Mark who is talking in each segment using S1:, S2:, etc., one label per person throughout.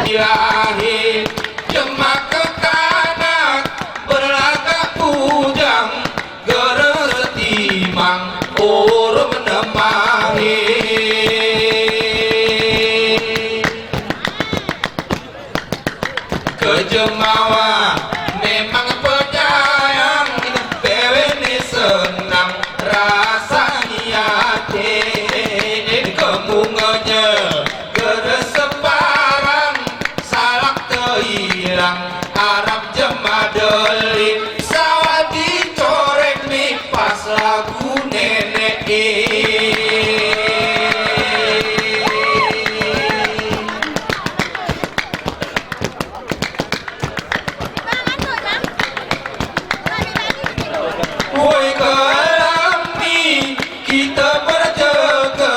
S1: Ilahi jemak ke kanan berlagak bujang geres timang urung menemani kejemawa memang penyayang bewene senang rasanya kemunganya geres separang salak tehilang Arab jemadeli sawah dicoreng mi pas lagu nenek woi kelami kita berjaga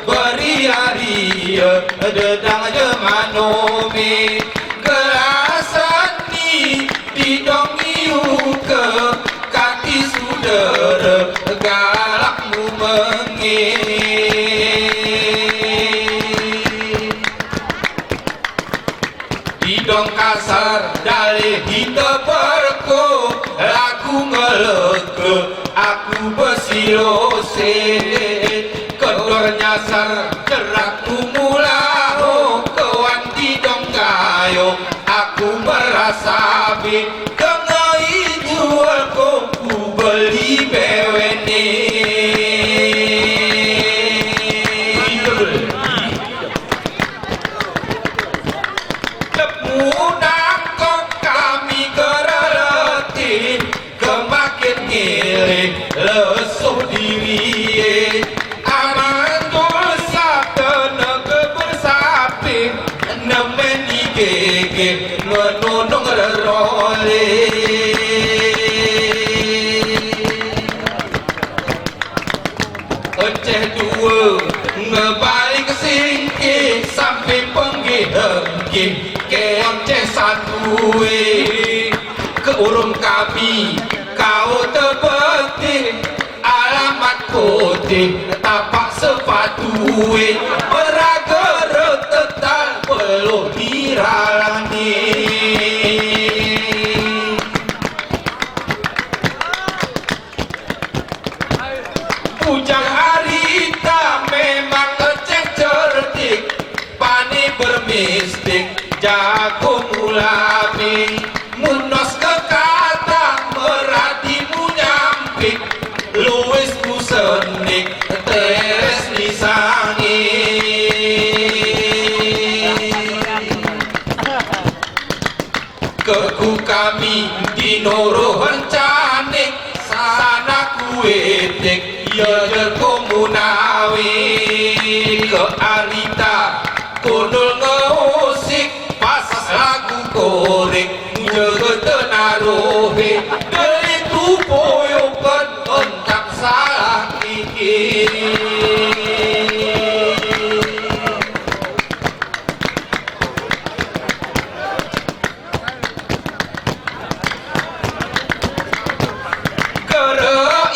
S1: beria-ria dedang jemanomi gelasani didongiu ke kaki sudara galakmu mengin didong kasar dalih kita berko lagu ngeleke aku besilose kedor nyasar gerakku mulaho kewan didong kayo aku merasa kengai jual ku beli bewene lepmunang kok kami gereletin kemakin ngiling lesuh diri amantul sabda bersapi nemeni gege menunung rerole Aceh dua ngebalik singkih sampai penggih-henggih ke Aceh satu ke urung kami kau terbetik alamat putih tapak sepatu beragara tetal peluh diralani ujang harita memang Aceh cerdik pani bermistik jago mulami munos ke kata meratimu nyampik luwes ku senik teres disangi keku kami dinorohan canik sana kuetik ya jerkomunawi ke arita kudul ngeusik pas lagu korek jaga tenaruhi dari tupoyokan entak salah kiki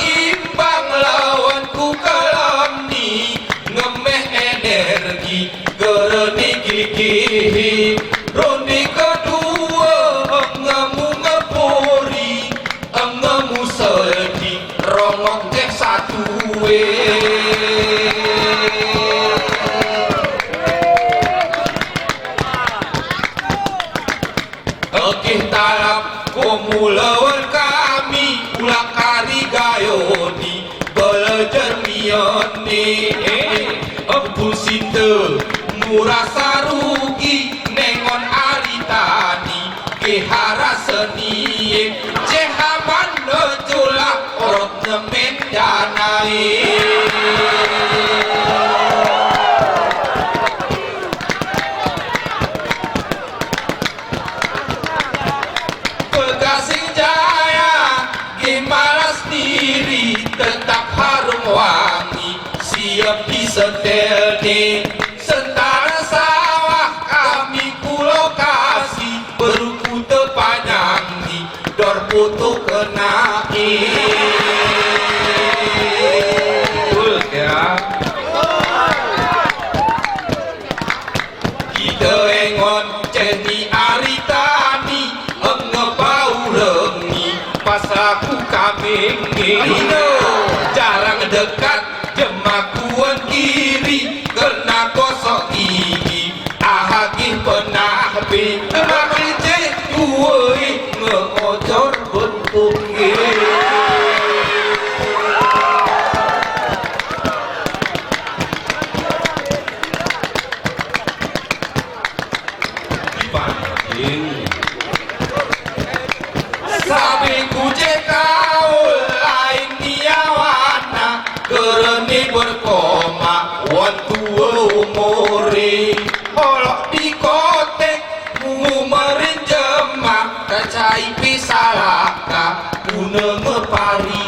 S1: imbang lawan ku kalam ni ngemeh energi gereni gigi ronde kedua ngemu ngepori ngemu seldi rongok teh satu oke talap komu lawan kami ulang kari gayoni belajar mioni Abdul Sinta murasa rugi nengon aritani kehara seni cehaman nejulah orot nemen danai Pegasing Jaya gimalas diri tetap harum wangi siap disetel di sentara sawah Ceni aritani engebau rengi pas aku kamenge jarang dekat jemakuan kiri kena gosok gigi ahagi pernah kerja tuwe ngocor bentuk sabi kuje kau lain diawana kereni berkoma wantu umuri olok di kotek ngumerin jema kacai pisalaka guna ngepari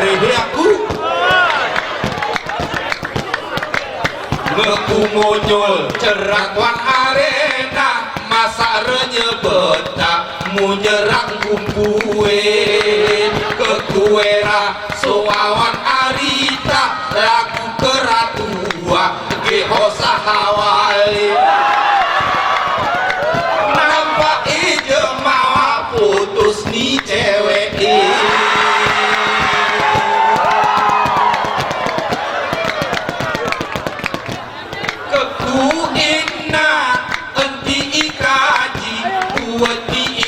S1: rebe aku ngekungonyol cerakwan arena masa renyebeta munyerang kumpuin kekuera soawan arita lagu keratua gehosa hawali nampak ije mawa putus nih cewek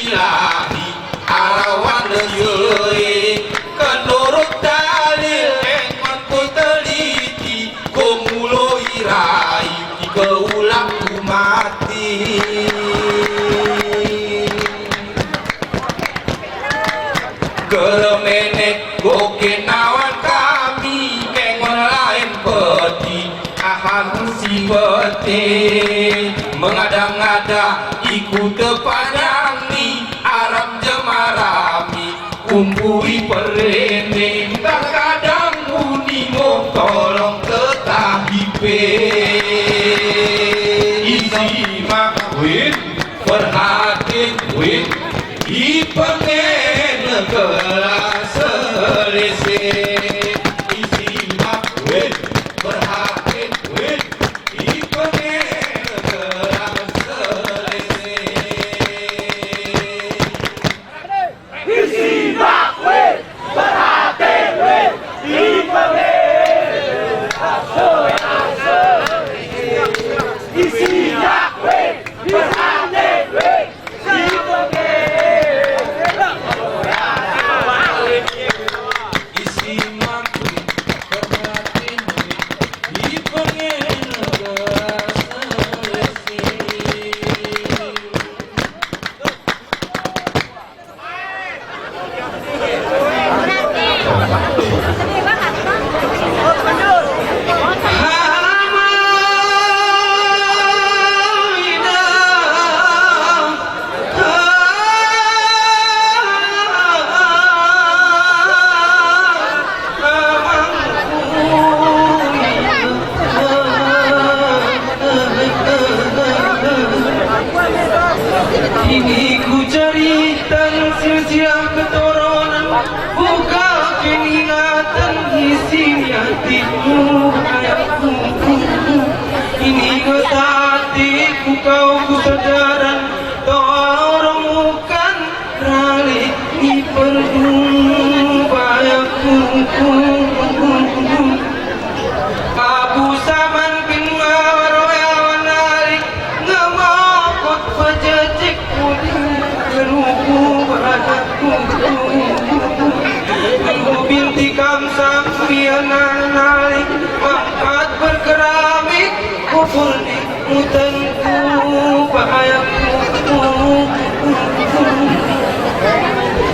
S1: ilahi arawan yeui kenurut dalil engkon ku teliti kumulo irai keulang ku mati keremenek gokenawan kami kengon lain peti ahan si peti mengada-ngada ikut kepadang ni Arab jemarami kumpui perene kadang muni mo tolong ketahipe isi makwin perhatiin win ipengen kelas selese isi makwin perhatiin win ipengen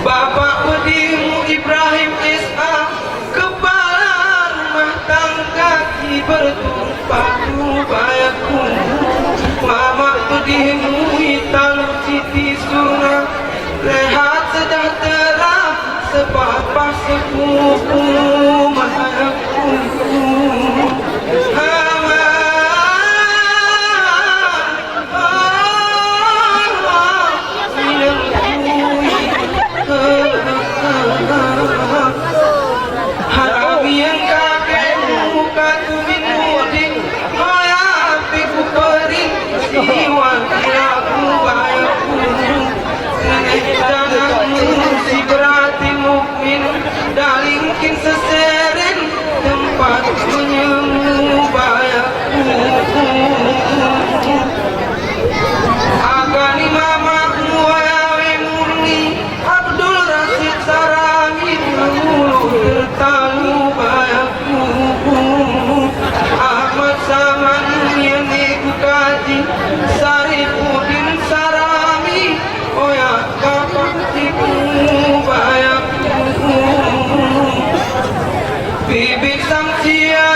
S1: Bapak Bedimu Ibrahim S.A. Kepala rumah tangga bertumpah bayakku Mama Bedimu Hitam Siti Surah Rehat sejahtera sepapa sepupu bayakku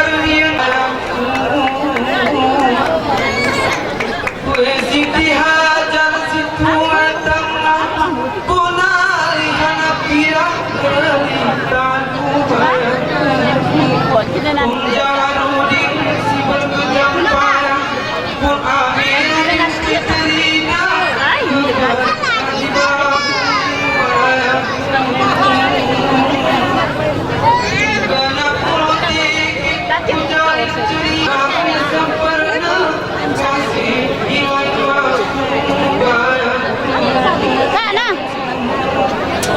S1: kalian aku Siti Hajar situ tengah punali hanapiah kelitanu Unjarudin si bergejam payah pun amin diterina di bawah karena politik menjadi ciri kami sempurna kasih iwan bayar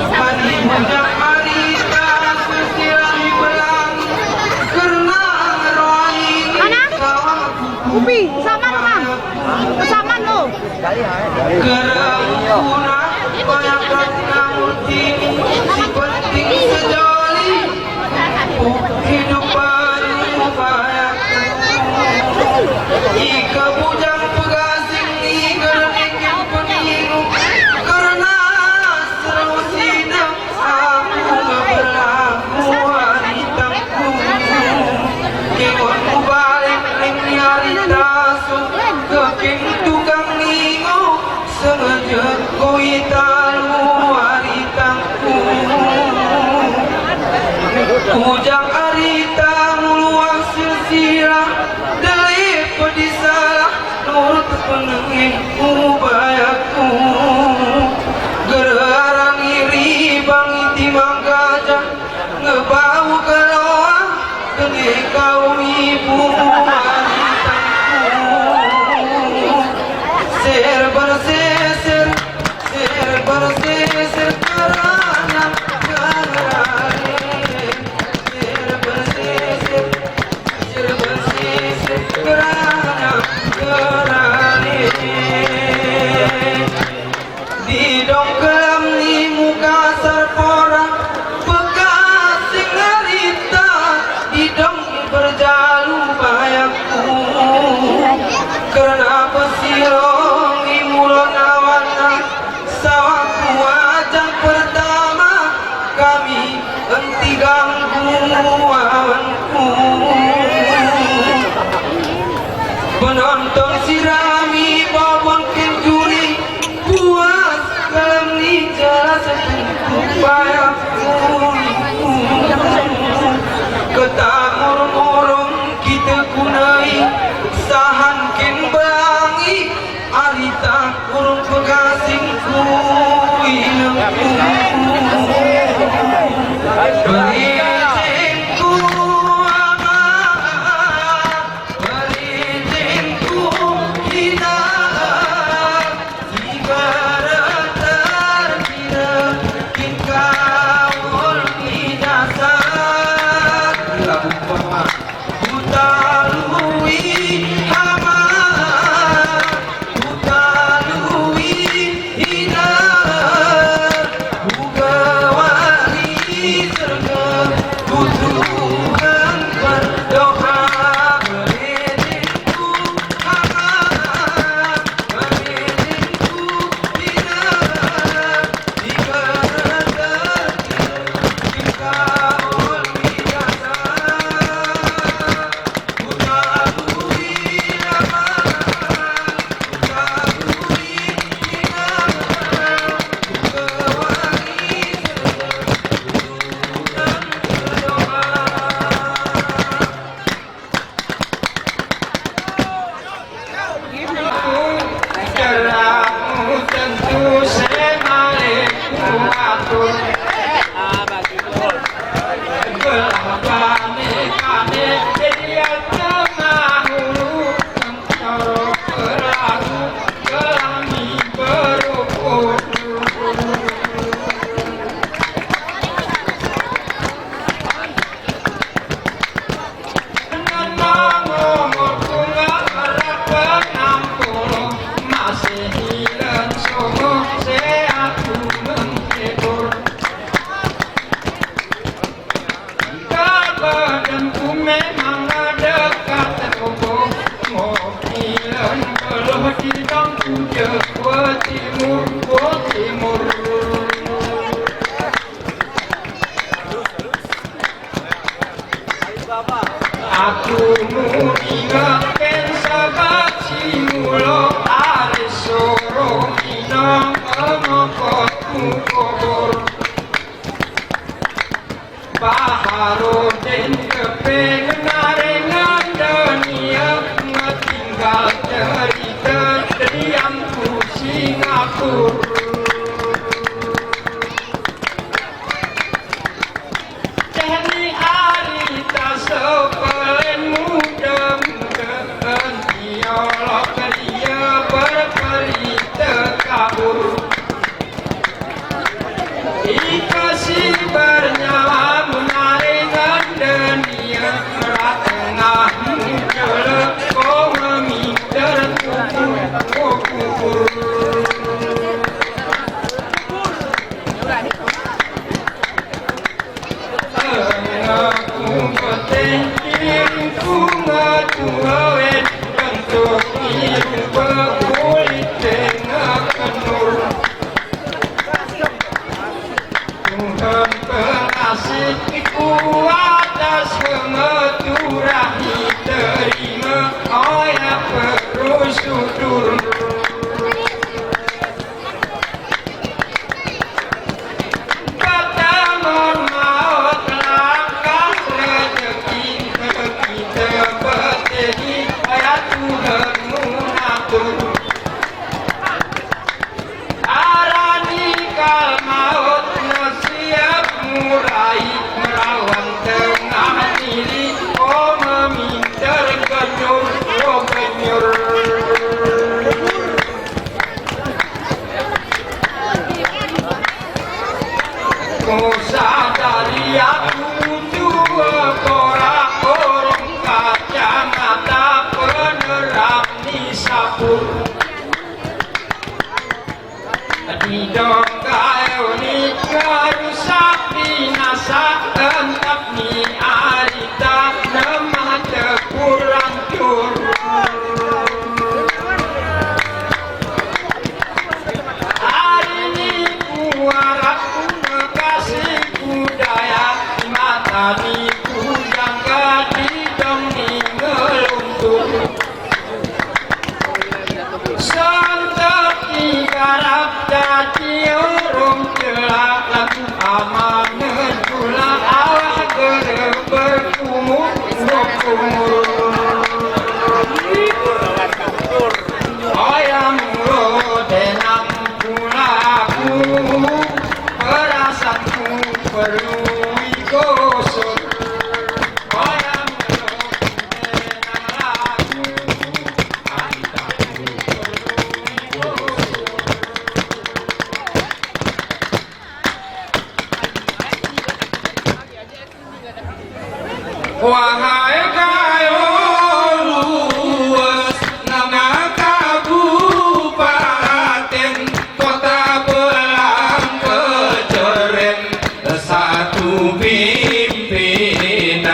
S1: hari menjak hari tak sesirai belang karena roh ini
S2: Upi, saman Kang. Saman lo.
S1: Keraguna banyak murti si penting sejoli hidup baru banyak jika bujang pegasing ni gernikin peniru karena seru sidang aku berlaku wanitaku kewon balik ring nyari tasuk keking tukang ningo sengaja koi talu wanitaku ujang arita muluang silsilah dari pedisalah nurut penengin ubayaku gerarang iri bang itimang gajah ngebau keloa kene kaum ibu wanitaku ser berseser karena di dongkelam ni muka serpora bekas sing harita di dong berjalu bayakku karena pesirong imulon awana sawaku ajang pertama kami henti ganggu awanku penonton sirami babon kenjuri puas dalam ni jelas upayakku ketamur-murung kita kunai sahan ken bangi arita kurung pegasingku ilmu berizinku amat berizinku hidayah jika terkira kingkawul ijazah utalui hama utalui hidayah ugawali surga butuhan berdoa berizinku hama berizinku hidayah jika terkira kingkawul aku mudingaken sabat simulo aris soro minang mengokotmu kubur Baharudin kepengarengan dunia ngetinggal cerita diamku Singapura Cehni arita sepelen mudem keen dialog dia berperita kabur Ikasi bernyawa menaringan dunia Ratengah muncul kau meminta kubur Aku ketinggian bunga tuawen Bentuk biru berkulit tengah kenur Tuhan pengasih ku atas pengeturahi terima ayat perusudur Pertemuan maut langkah rezeki kita bertegi ayat Tuhan mengatur Arani kal maut siap murai merawan tengah diri oh meminta kenyur oh kenyur Kau sadari aku dua korak orang kacamata penerang di sapur Di dongkau ni karusak binasa entap ni arita nemah terkurang cur Hari ni kuarap kekasih budaya mata ni kujangka di dong ni ngeluntur Santak igarap dati orang celak lagu amanah gula awak gede berkumur Ayam rodenang gulaku perasaanku perlu digosok Ayam rodenang lagu Wahai kayo luas nama kabupaten kota belang kejeren satu pimpinan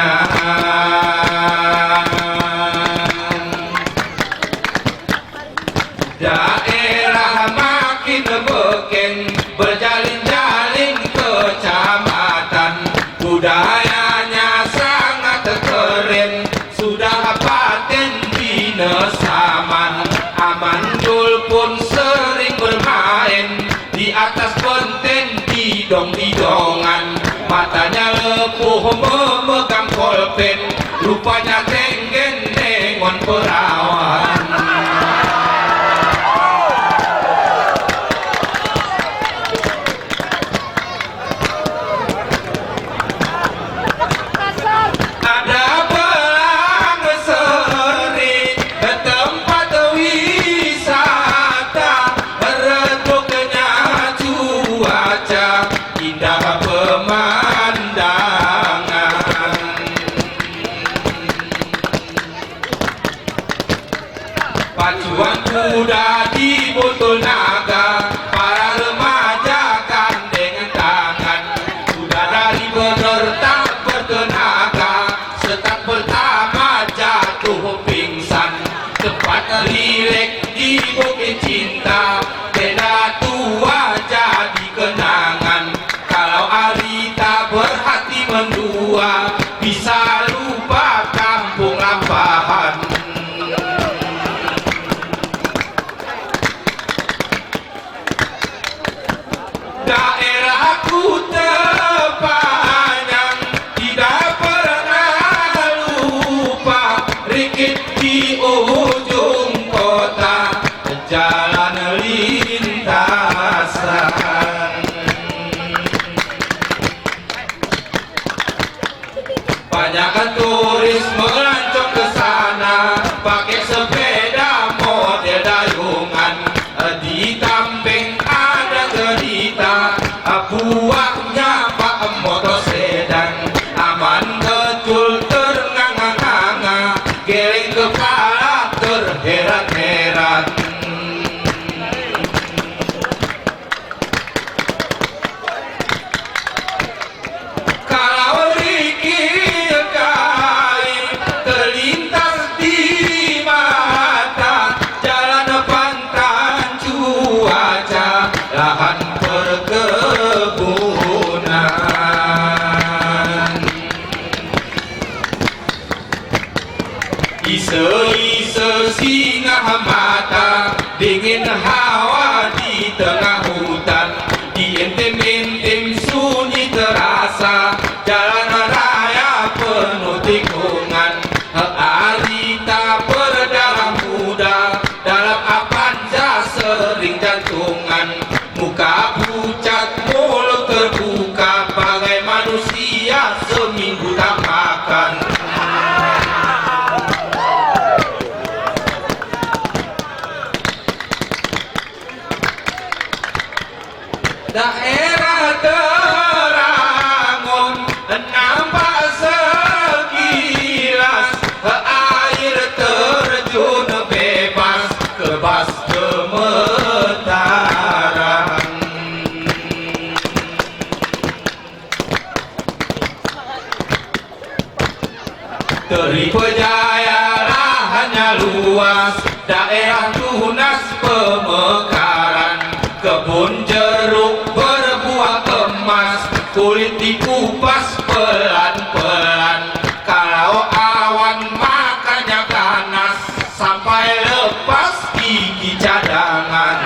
S1: daerah makin beken berjalin-jalin kecamatan budayanya sangat keren sudah paten dinesaman Amandul pun sering bermain di atas benteng didong-didongan matanya lepuh memegang kolpen rupanya tenggen nengon perawan pacuan kuda di botol naga para remaja gandeng tangan sudah dari bener tak bertenaga setak pertama jatuh pingsan tempat rileks di bukit cinta beda tua jadi kenangan bisa lupa kampung kepala terheran-heran. Kalau rikil gaib terlintas di mata, jalan pantang cuaca, lahan perkebunan. Ise-ise singa mata, dingin hawa di tengah hutan, dientem-entem sunyi terasa, jalan raya penuh tikungan. Arita berdarah muda, dalam Avanza sering jantungan, muka pucat mulut terbuka, bagai manusia seminggu tak makan. Daerah Terangon nampak sekilas, air terjun bebas ke bas gemetaran. Teri Pejaya lahannya luas, daerah tunas pemekaran, kebun jeruk berbuah emas, kulit dikupas pelan-pelan. Kalau awan makannya ganas, sampai lepas gigi cadangan.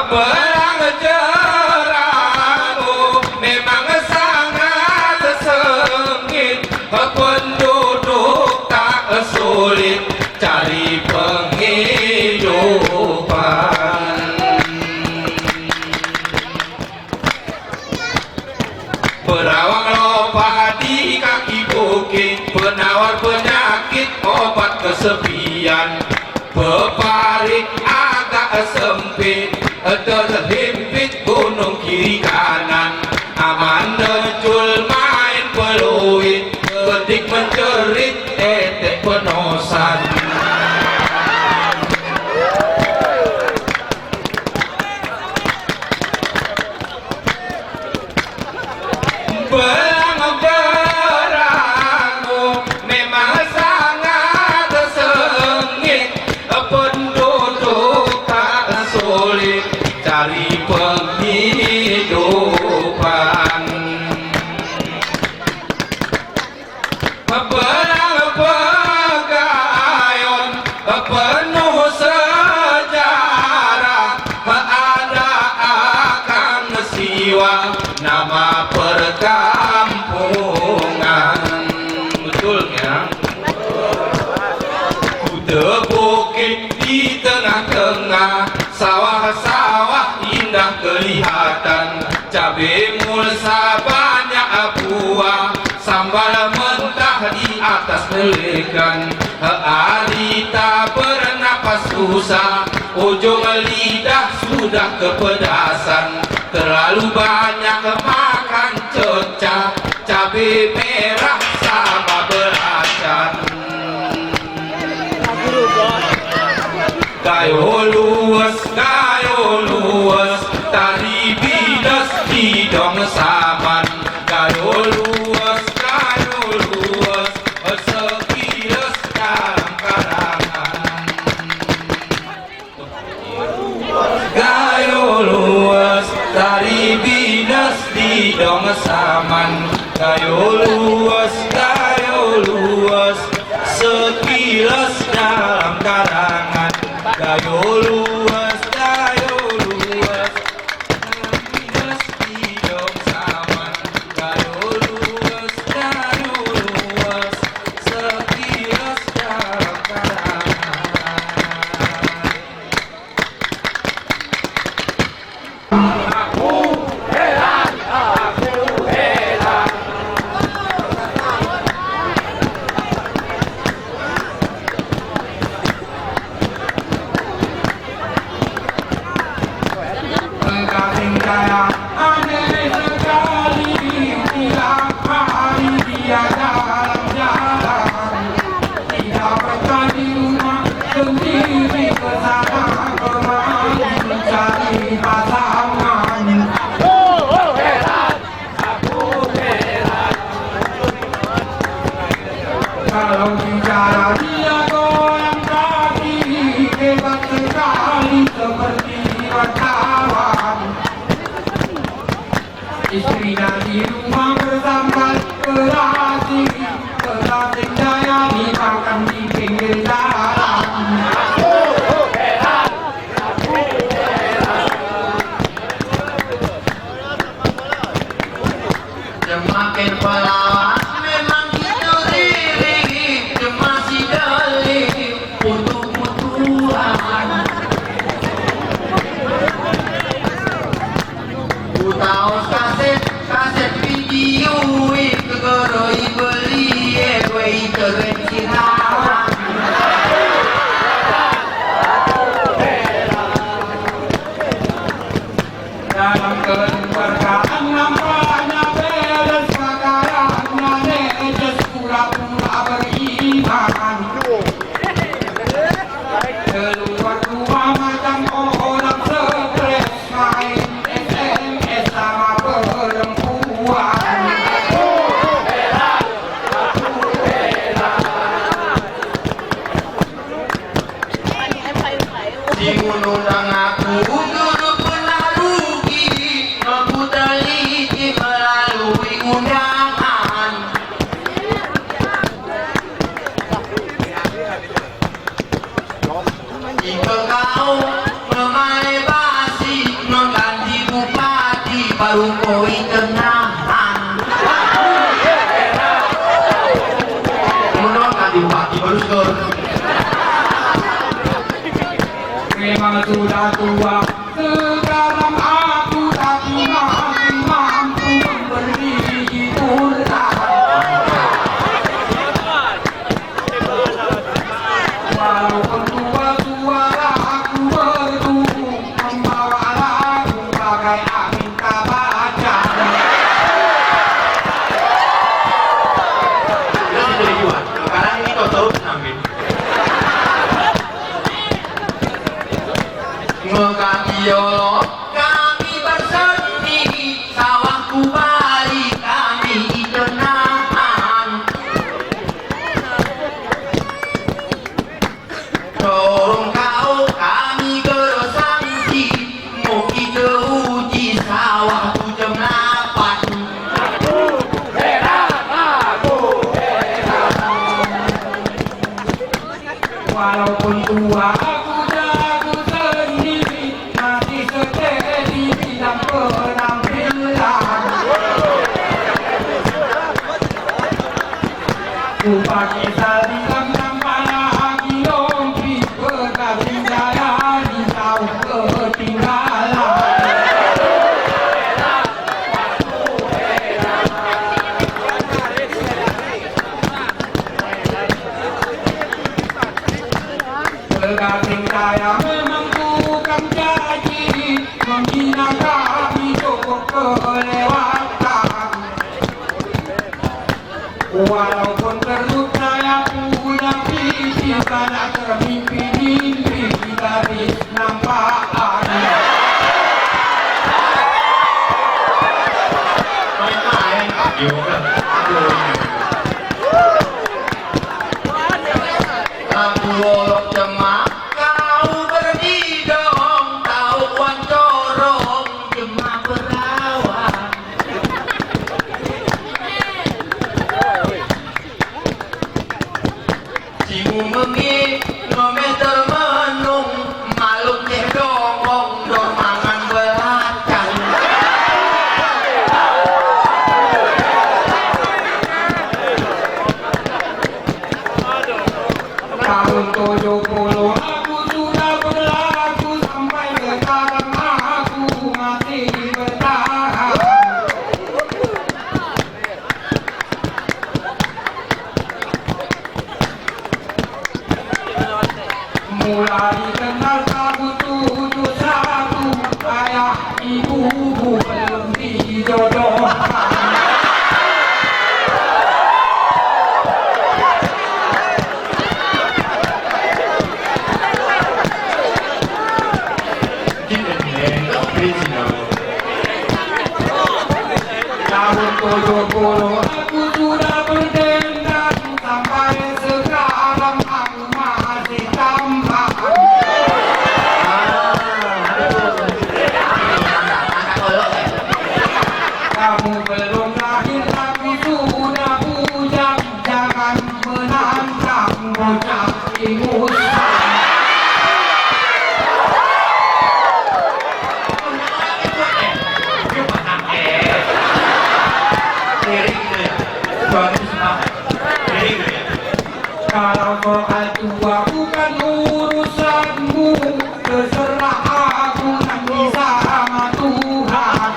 S1: Belang Jerango memang sangat sengit, penduduk tak sulit cari penghidupan. Perawang lompat di kaki bukit, penawar penyakit, obat kesepian. Peparit agak sempit, terhimpit gunung kiri kanan. Aman necul main peluit, petik menjerit, etek penosan. Belang Jerango memang sangat sengit, penduduk tak sulit cari penghidupan. Belang Pegayon penuh sejarah, ada Akang Siwa nama perkampungan. Betul ya? Kuda bukit di tengah-tengah, sawah-sawah indah kelihatan, cabai mulsa banyak buah, sambal mentah di atas melekan. Arita bernapas susah, ujung lidah sudah kepedasan, terlalu banyak makan cecah, cabai merah sama belacan. Gayo luas, tari bidas di dong saman. Gayo luas, sekilas dalam karangan. Gayo luas, tari bidas di dong saman. Gayo luas, sekilas dalam karangan. Gayo luas, bidas di dong saman. Gayo luas, sekilas dalam karangan.
S3: kaos kaset kaset video itu geroi beli gue keren siraman
S1: dalam keluargaan nampaknya beres pakarannya nejes pura-pura beriman keluar rumah macam orang stres main SMS sama perempuan
S3: si ngundang aku dulu pernah rugi aku teliti melalui undangan jika kau memakai basi non ganti bupati baru koi tenangan non ganti bupati baru skor
S1: memang sudah tua sekarang aku tapi masih mampu berdiri walaupun tua suara aku merdu membawa lagu bagai angin kabajan
S3: terus jadi jual sekarang ini kau tahu sambil Mekatiolo kami berseni sawahku balik kami tenangan dorong kau kami gerosangsi mau kita uji sawahku jam 8
S1: walaupun tua aku jago sendiri masih setia di bidang penampilan ku pakai salinan nampak lagi rompi berkasih jaya di tahun ketinggalan Tergantung saya memang bukan janji menghina kami cukup kelewatan walaupun terus saya punya visi karena termimpi-mimpi dari nampakkan
S3: main-main juga aku wolok cemak kau pergi dong tahu wan corong cemak berawan cimu mengi nometer menung maluk teh dongong dong mangan belakang
S1: tahun 70 aku sudah berlaku sampai sekarang aku masih bertahan mulai kenal tahun 71 ayah ibuku belum dijodohkan tahun 70 aku sudah berdendam sampai sekarang aku masih tampan kamu belum lahir tapi sudah bujang jangan menantang bocah ingusan kalau soal tua bukan urusanmu terserah aku nanti sama Tuhan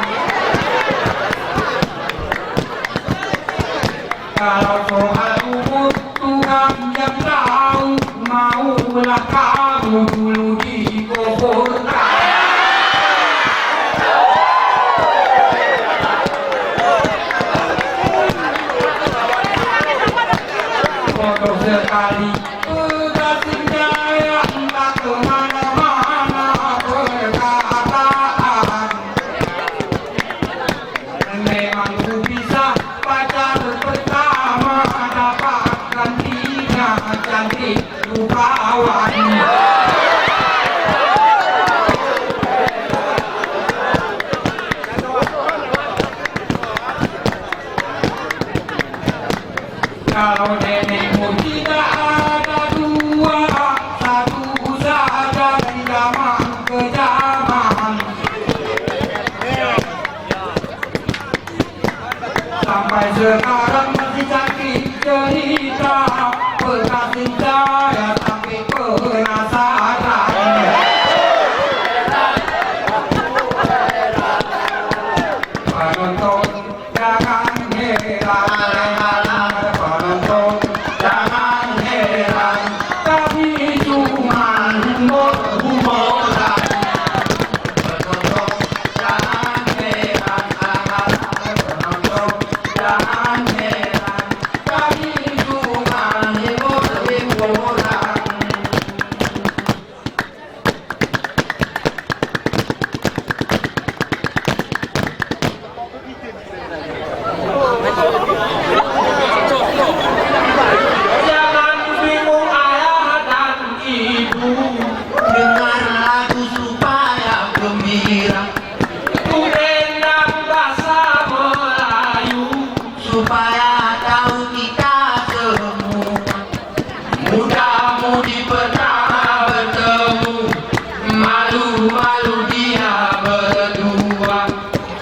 S1: Sampai sekarang masih sakit cerita bekas saya sampai penasaran. Penonton jangan heran, penonton jangan heran, kami cuma humor-humoran. Penonton jangan heran, penonton jangan heran, kami cuma humor-humoran. Jangan bingung ayah dan ibu,
S3: Dengar lagu supaya gembira,
S1: Endang bahasa Melayu,
S3: supaya tahu kita semua
S1: mudah-mudi pernah bertemu, malu-malu dia berdua.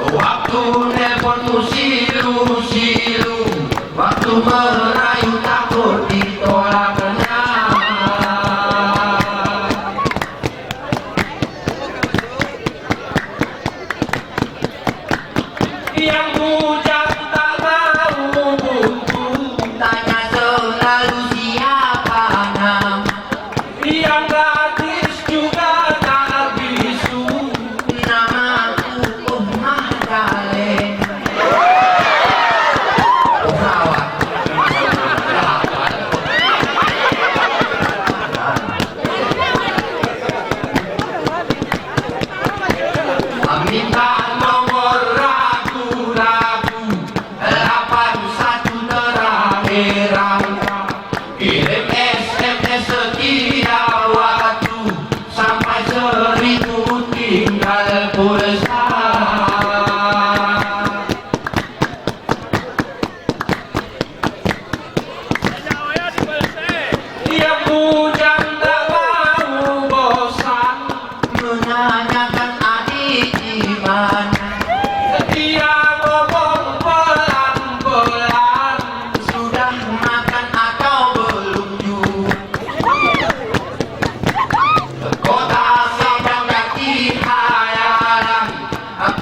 S1: Waktu nelponmu silu-silu, waktu merayu takut ditolaknya. Yang bujang tak mau buntu,
S3: tanya selalu siapa nama.
S1: yang gadis juga tak bisu.
S3: Namaku Ummah Dalem. Pesawat.
S1: Minta nomor ragu-ragu 81 terakhir angka. Kirim SMS setiap waktu sampai 1000 tinggal pulsa. Tiap hujan tak mau bosan,
S3: Menanyakan adik di mana.
S1: dia ngomong pelan-pelan.
S3: Sudah makan atau belum juga.
S1: Kota Medan kaki hayalan,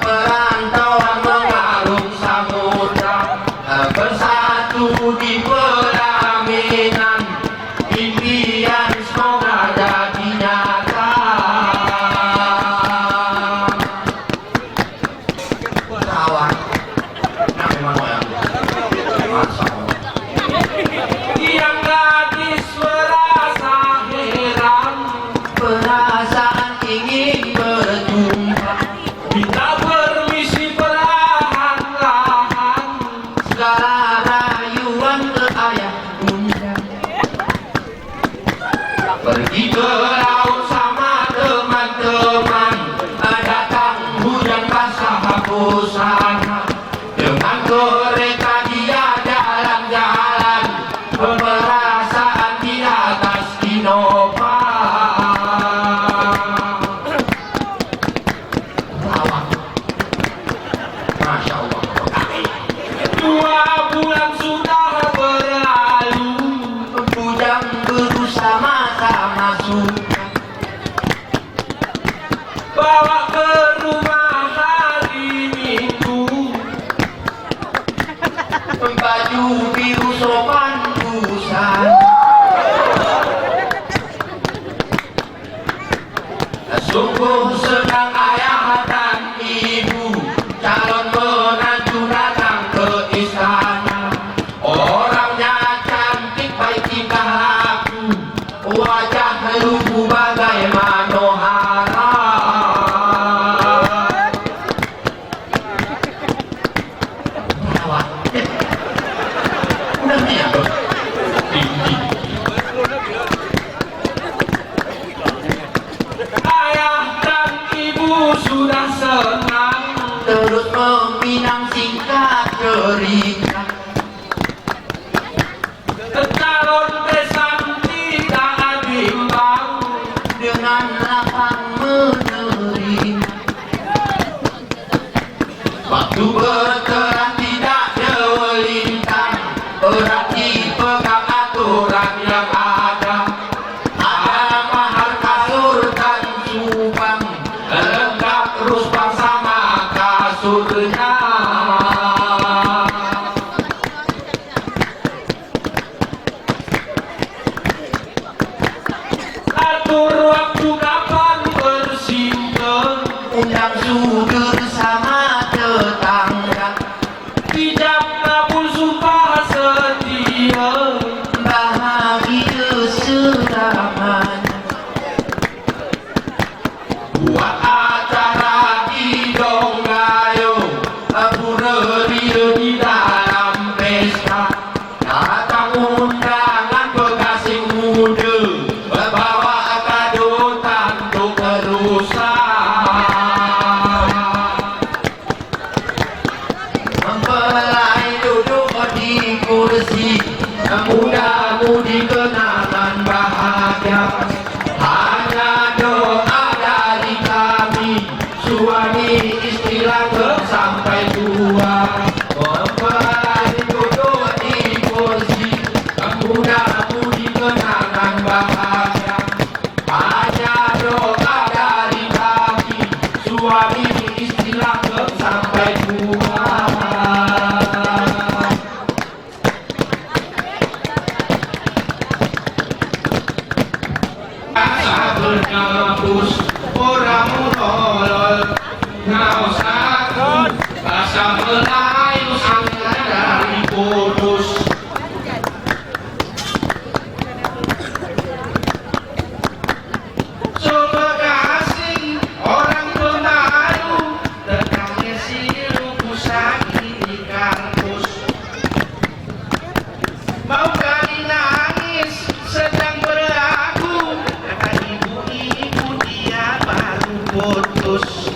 S1: perantauan mengarung samudra, bersatu di pelaminan, impian semoga jadi nyata.
S3: Pesawat. Nah, memang moyang. Masa Allah.
S1: Yang gadis merasa heran,
S3: Perasaan ingin berjumpa.
S1: minta permisi perlahan-lahan.
S3: Segala rayuan ke ayah bunda.
S1: Pergi ke laut sama teman-teman, datang hujan basah busana. Dengan kereta dia jalan-jalan, perasaan di atas Innova.
S3: Pesawat. Masya Allah.
S1: 2 bulan sudah berlalu,
S3: Bujang bersama-sama suka.
S1: bawa ke rumah hari Minggu.
S3: Baju biru sopan busan.
S1: Sungguh senang ayah dan ibu, calon menantu datang ke istana. Orangnya cantik baik tingkah laku, wajah lugu bagai manohara.
S3: Pesawat. Udah nih ya, Bos.
S1: Tinggi. Ayah dan ibu sudah senang,
S3: Terus meminang singkat cerita.
S1: calon besan tidak bimbang.
S3: Dengan lapang menerima.
S1: Waktu berterang tidak jeli, surga. Atur waktu kapan bersimpen,
S3: undang sudur sama tetangga,
S1: bijak pun sumpah setia,
S3: bahagia selamanya.
S1: buat acara di Donggayo, Pureri di dalam pesta, datang undangan Bekasi muda, bawa kado tanduk perusahaan.
S3: Mempelai duduk di kursi,
S1: Muda-mudi kenangan bahagia, hanya doa dari kami, suami istri langgeng sampai tua. Mempelai duduk di kursi, muda-mudi kenangan bahagia, hanya doa dari kami, suami istri langgeng sampai tua. Berkabus orang tolol ngaosan bahasa Melayu sangat dari Kudus. Coba kasih orang pemalu tentangnya si Lupusaki di kampus. Mau kali nangis sedang berlaku, kata ibu-ibu dia baru putus.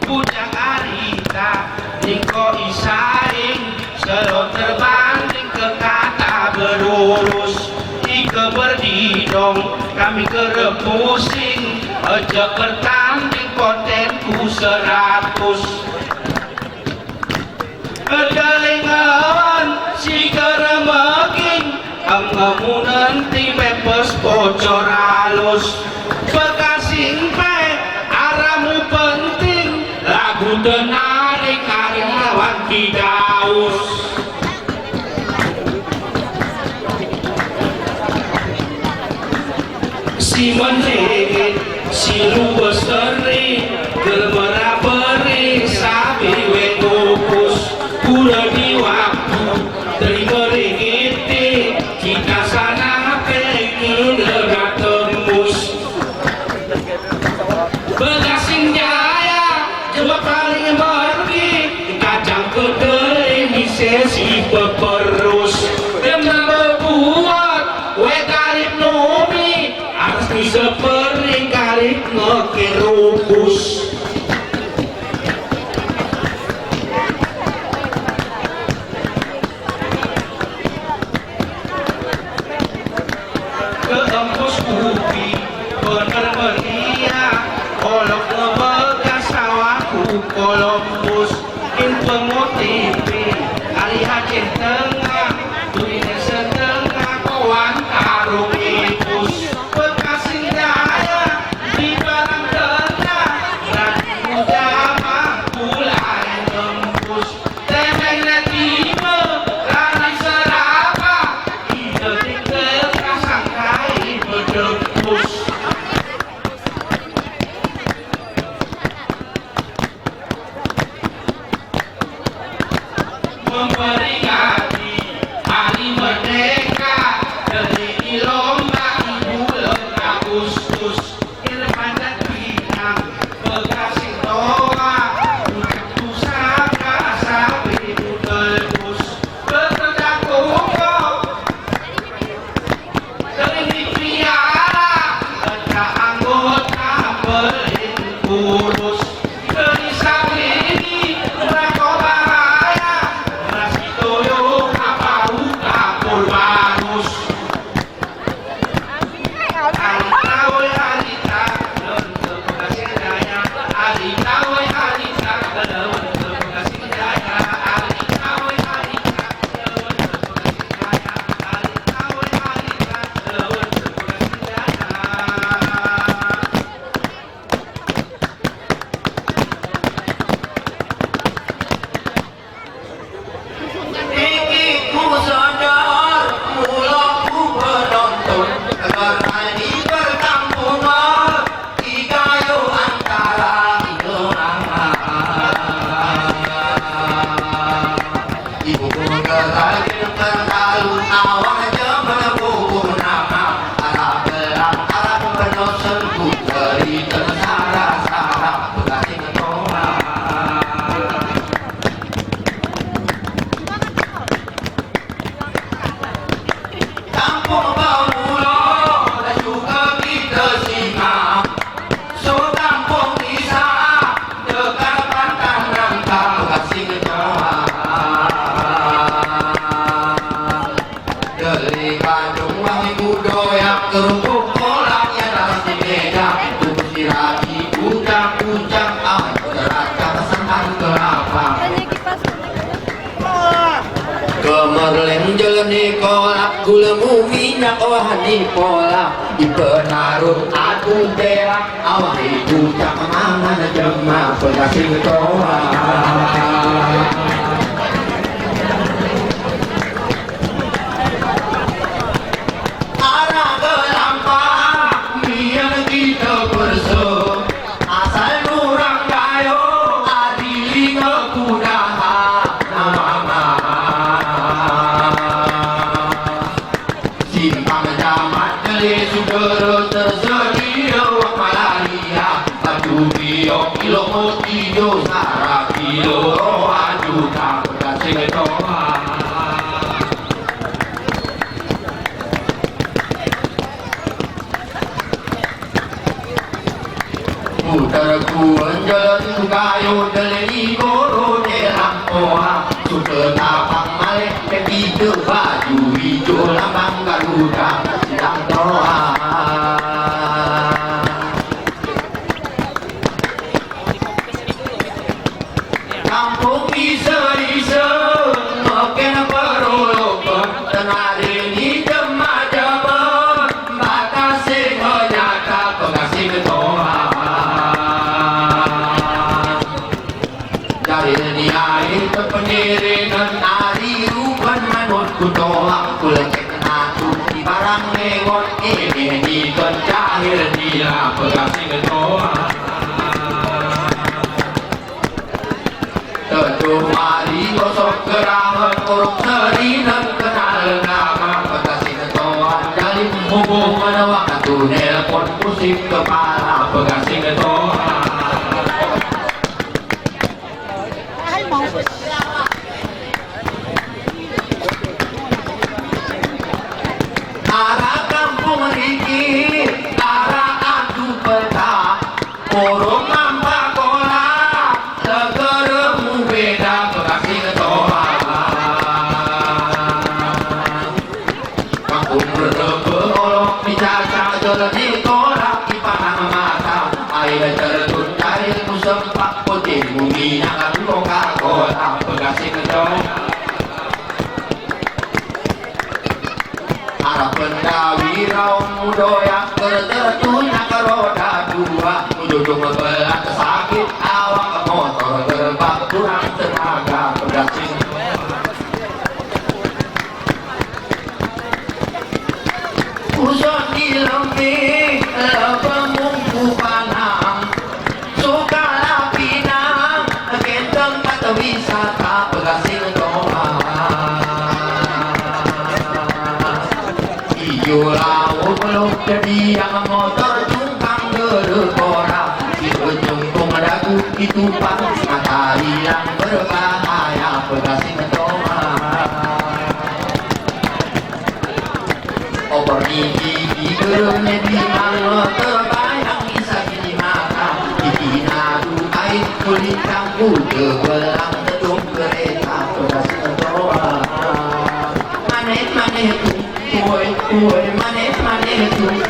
S1: Bujang Arita Niko isaing selo terbanding ke kata berurus. Ike berdidong kami kerep pusing, ejek bertanding kontenku 100. Kedelingan si keremeking ngamunan ti pepes bocor halus. Bekasing pe aramu penting, lagu tenarik karyawan Kidaus. Si menjegit si luwes teri gelmera beri sabi wetukus. Udah di waktu terima ringiti kita sana pengen lega tembus. Bekasing Jaya coba paling pergi kacang kedai di sesi peperus. Demam berbuat we karib nomi harus bisa pering karib ngekerupus. Keempus kupi bener beria olok ngebekas sawahku Columbus info motivi hari hacin tengah dunia setengah kawan taruh ipus. Bekasing Jaya di barang tengah berarti muda mah mulai tembus. Temeng netime lari serapa ide tinggal kasangkai berdebus. Memperingati hari merdeka dari lomba bulan Agustus, Irfan Pinang Bekasi Toa ucap pusaka sampai mudebus. Bekerja kongko sering dipelihara kerja anggota pelin kurus. Dari sabini Rakobahaya Rasi Toyo Kapau Kapur Barus. Alita we alita untuk Bekasi Jaya, alita we alita untuk Bekasi Jaya, alita we alita untuk Bekasi Jaya, alita we alita untuk Bekasi Jaya.
S3: Marleng jalani kolak gula minyak wahani pola dipenarut aku berak awak itu tak mangan jema pegasi toa arah gelampang biar kita bersama asal nurang gayo adili kudaha nama simpang jamat kali sudah tersedia malaria batu biok kilo motijo sarap kilo roha juta berkasih toha putar kuan jalan kayu dari goro dalam oha suka tapang malek begitu baju hijau lambang Garuda sedang doa kampung isa-isa makin perolokan tenari ni jema-jema batasi menyata pengasih doa dari ni air terpenirin nari rupan manut kudoa kulek kenatu di barang mengon ini di kencahir dia pengasih doa Terjumari gosok gerangan korok seri dan kenal nama pengasih ketua dari hubungan waktu nelpon musik kepala pengasih ketua arah kampung Riki arah adu peta korong nampak kola segeremu beda bekasih ketoha kampung berdebe olok bicara jalan di korak di panang mata air terjun dari musempak putih bumi akan loka kola bekasih ketoha arah pendawi raung mudoyak tertunya ke roda dua mududuk membelah sakit awak motor terbang kurang tenaga pedasing usut di lembing pemungku panang suka lapinang kenteng kata wisata pedasing doa Laut belum jadi yang motor cungkang gerukora di ujung dagu ditumpang matahari yang berbahaya pegasi mendoa oper di gerungnya di mana terbayang bisa di mata di tinadu air kulit campur kebelang tetung kereta pegasi mendoa manis Kue manis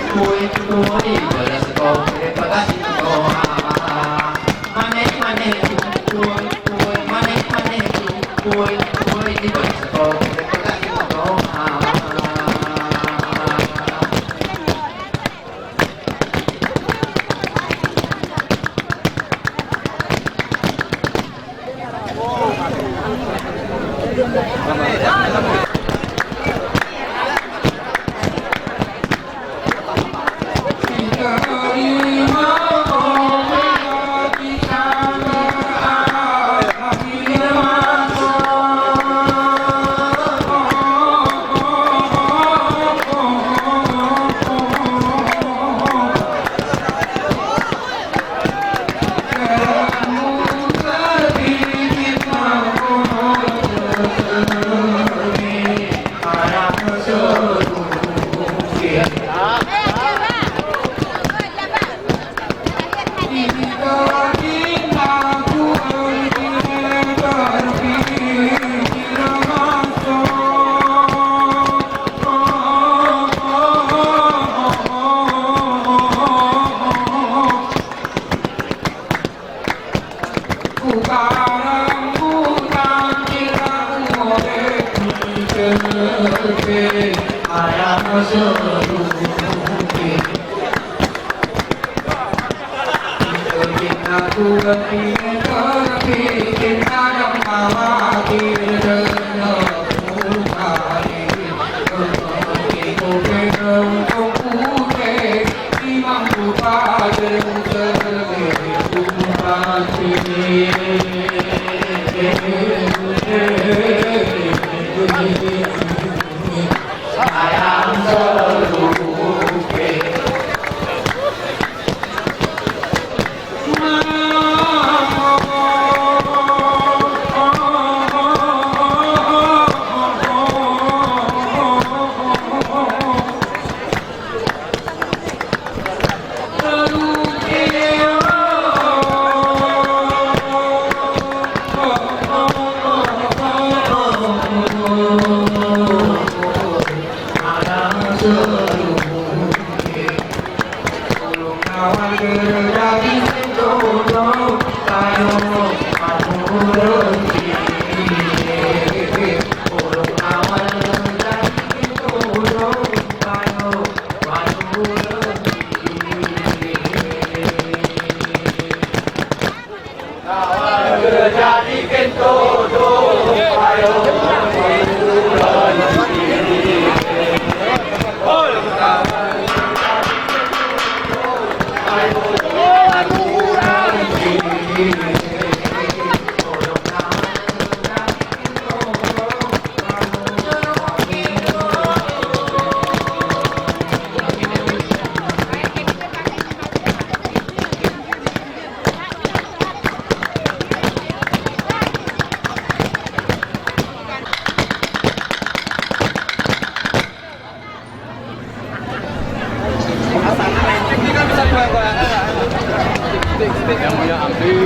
S3: kue belas kue pegasi doa manis kue manis kue belas kue pegasi doa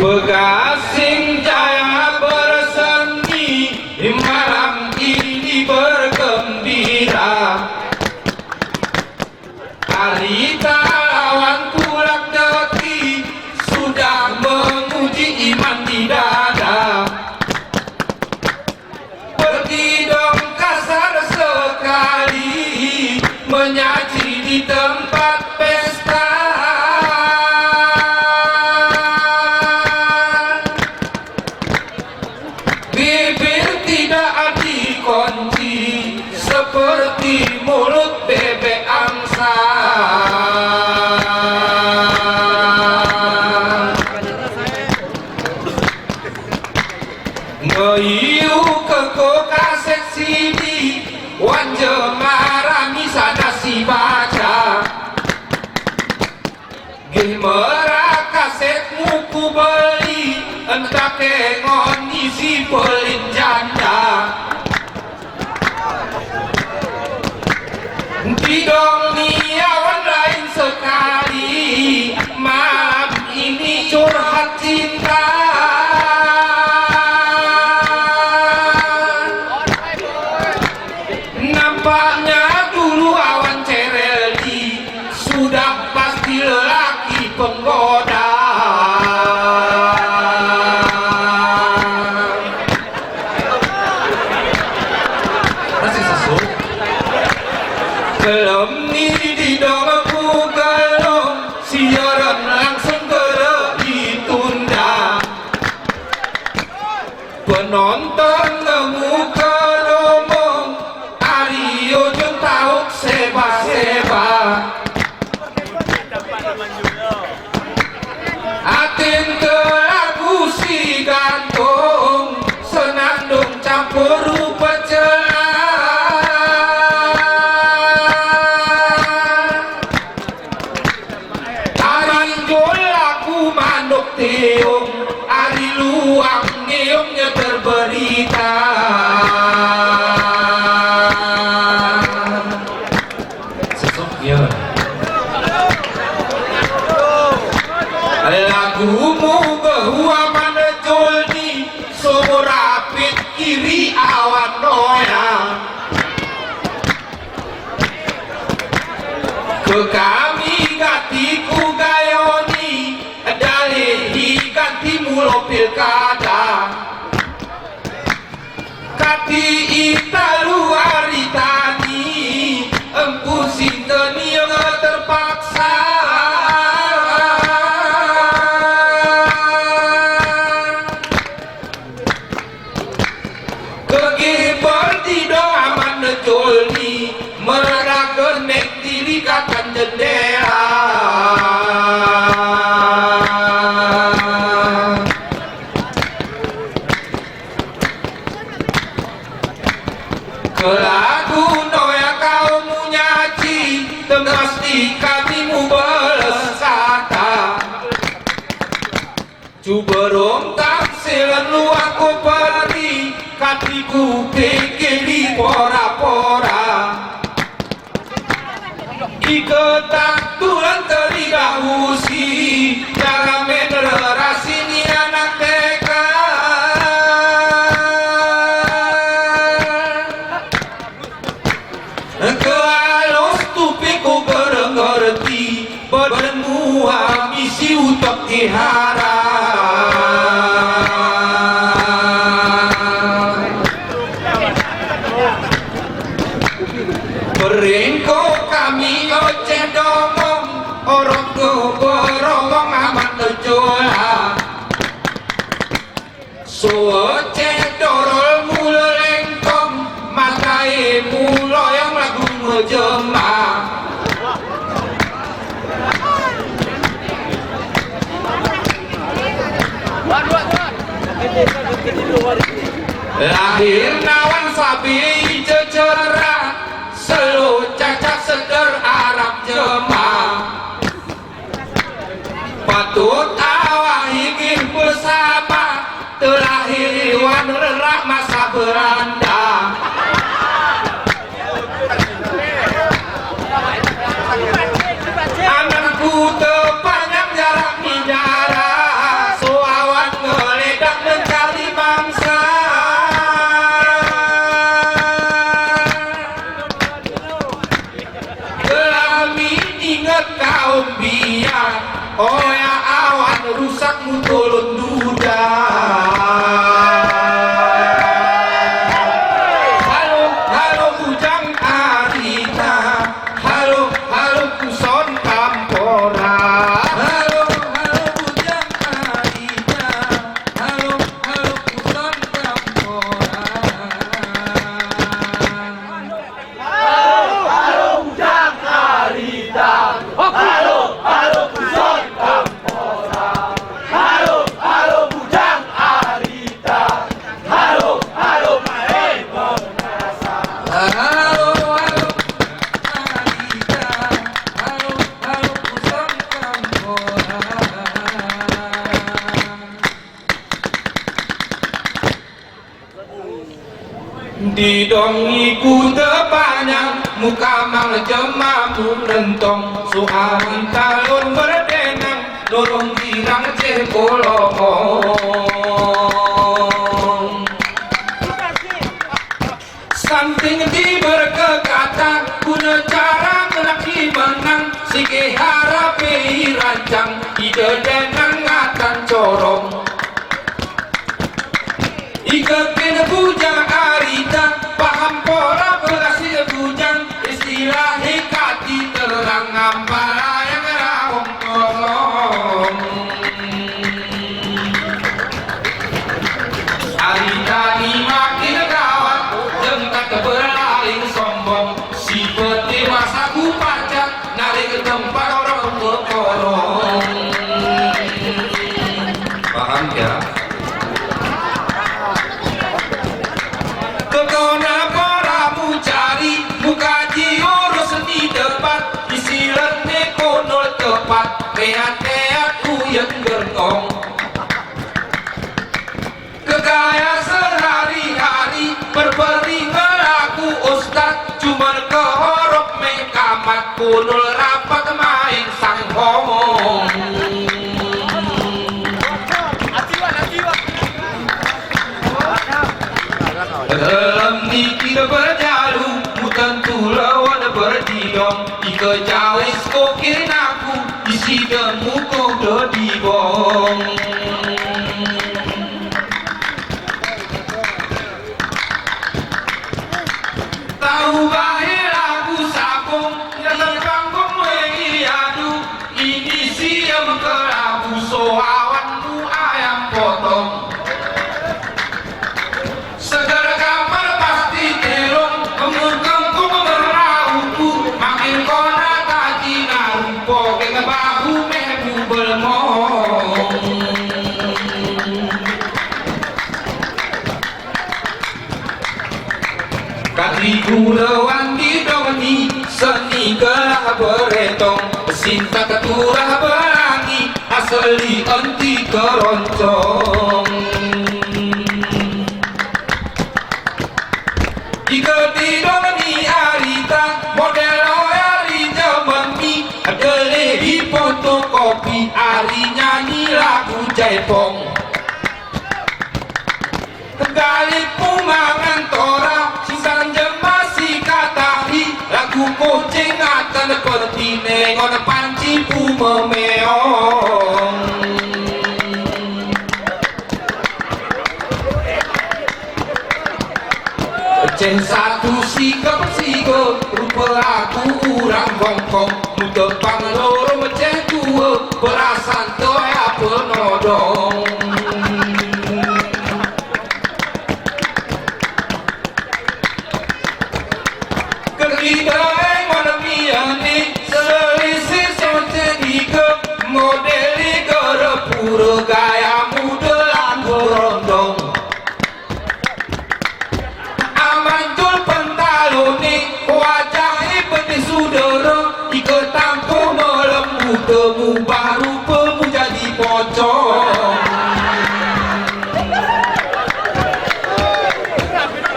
S1: Begasing jaya berseni, malam ini bergembira. Alita lawan kulak deki, sudah menguji iman di dada. Pergi dong kasar sekali, menyaji di tempat pesta. Seperti mulut bebek angsa. Ngeiu ke kaset CD, wan jemarami sana si baca. Gimera kasetmu ku beli, entah kengon isi pelin janda. Didong niawan lain sekali, malam ini curhat cinta. Nampaknya dulu awan cereli, sudah pasti lelaki penggoda. Masih sesuk Kelem ni di dongku galong, siaran langsung ditunda. Penonton nemu kedomong, Ario jeng tauk seba-seba. Atin ke lagu si gantung, senandung campur rupa celah. Tiung ari luang ngiungnya terberita. Sesuk ya lagumu bahwa mana jolni sumur rapid kiri awan noya. Ke kami gatiku gayoni dalihi ganti mulo pilkada. Kati ita luar tani empu ku berontak selalu aku pergi katiku kekeli pora-pora iketak tulang teridak usi cara menerasi ni anak TK kehalus tupiku ngerti badanmu ambisi utak kihara Berengko kami oceh domong orang ke beromong amat terjola so oceh dorol mula lengkong makai mula yang lagu ngejemah lahir nawan sabi cecerah selu cacat seder Arab jemaah patut awak ingin bersama terlahir iwan rerak masa beranda anakku terpanjang jarak minjara so awan ngeledak mencari bangsa kaum biar oh ya awan rusak mutulun duda halo halo bujang arita halo halo kuson kampora halo halo bujang arita halo halo kuson kampora
S4: Halo bujang arita. Halo, halo kuson kampora. Halo bujang arita. Halo main menasa.
S1: halo arita halo kuson kampora di dongiku terpanjang muka mang jemah rentong suami talun berdenang dorong girang cekolong something di berkekata guna cara melaki menang sige harapi rancang ide denang ngatan corong ike kena bujang arita paham pora berhasil bujang istilah hikati terang ampara yang rawong tolong arita ni makin rawat jengkat berlaling sombong si peti masa ku pacak narik ke tempat orang berkorong paham ya? Kekona paramu cari muka diurus di depan isi lene konol tepat teat-teatku yang gertong kekaya sehari-hari berberi ngelaku ustad cuman kehorok mekamat konol rapat main sang homong dalam nikir berjalu tentu lawan berdidong ika jawis kokirin aku isi demu kau dodibong tahu bahir aku sabung dalam panggung wengi adu ini siam kelabu soawanmu ayam potong segera kamar pasti telung kemungkengku merauku makin kona tadi narupo ke bahu mehu belmong katiku lewan di dongni seni gelah beretong sinta keturah berangi
S3: asli anti keroncong jika tidak di arita model ari zaman mi adele di fotokopi ari nyanyi lagu jaipong kali pumangan tora sisan jemasi katahi lagu kucing akan pertine ngon panci pumemeong ceng satu sikap sigo rupa aku urang bongkong muda pangloro meceh dua perasan toya penodong kerida mana miani selisih sonce ke modeli gerepura gaya muda lampu rondong amanjul pentaloni wajah peti sudara ika tampu melembu temu baru pemu jadi pocong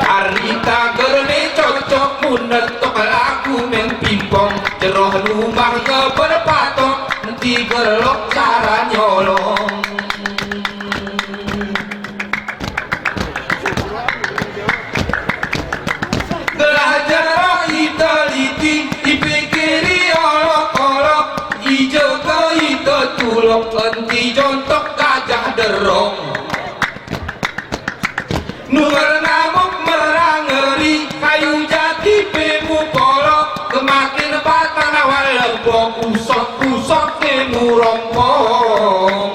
S3: Arita gerene cocok munet tok laku men pimpong jeroh rumah ke berpatok nanti gerlok cara nyolong gelah jeroh iteliti dipikiri olok-olok ijo ke ite tulok enti jontok gajah derong Nuwer ngamuk merangeri kayu jati pemu polok kemakin batang awal lempok usok-usok kemu rompong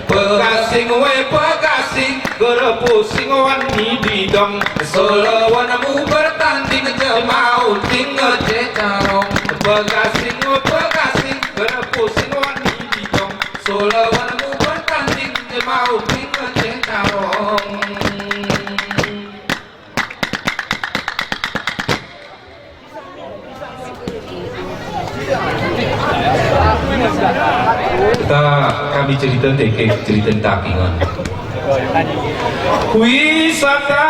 S3: pegasing we pegasing gerepusing wani bidong selewanmu bertanding jemau ting ngejecarong pegasing we pegasing gerepusing wani bidong selewanmu bertanding jemau ting ngejecarong kami cerita tekek cerita takingan wisata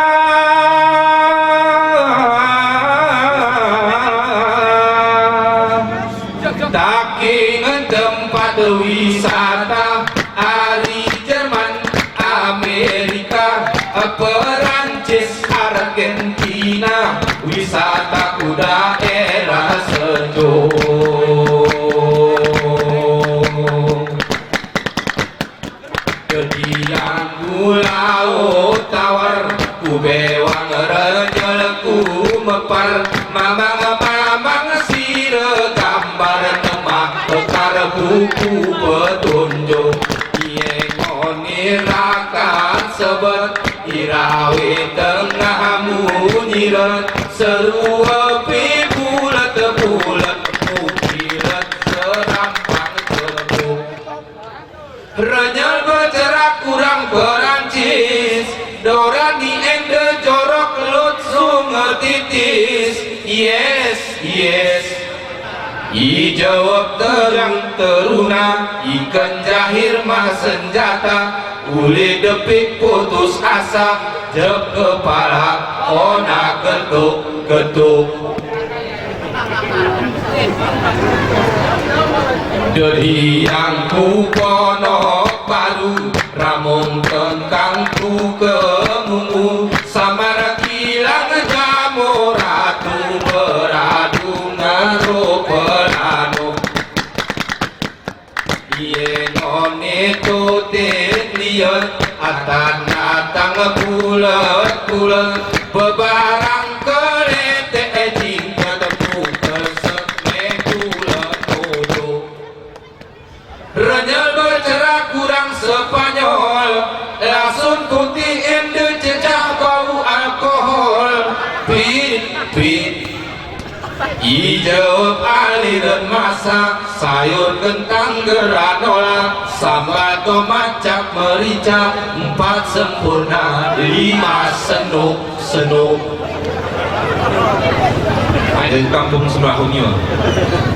S3: takingan tempat wisata ari Jerman Amerika Perancis Argentina wisata ku daerah sejuk kediang ku laut tawar ku bewang renyel ku mepar mamang-mamang sire gambar nemak bekar buku petunjuk iye ngoni rakan sebet irawe tengah munyiret seru api bulat-bulat mukirat serampang tebuk renyel bercerak kurang Perancis dorani ende jorok lut sungai titis yes yes I jawab terang teruna ikan jahir mah senjata uli depik putus asa jeb kepala ona ketuk-ketuk Dedi yang ku ponok baru ramong tengkang ku kemungu samara kilang jamu ratu beradu ngaro pelano iye ngone totet liat atan atang bulet-bulet bebarang kelete cinta temu kesek metulet odo renyel bercerak kurang Spanyol lasun putih ende cecah bau alkohol pit hijau aliran masa sayur kentang granola sambal tomat cap merica 4 sempurna 5 senuk ada kampung Semahunyo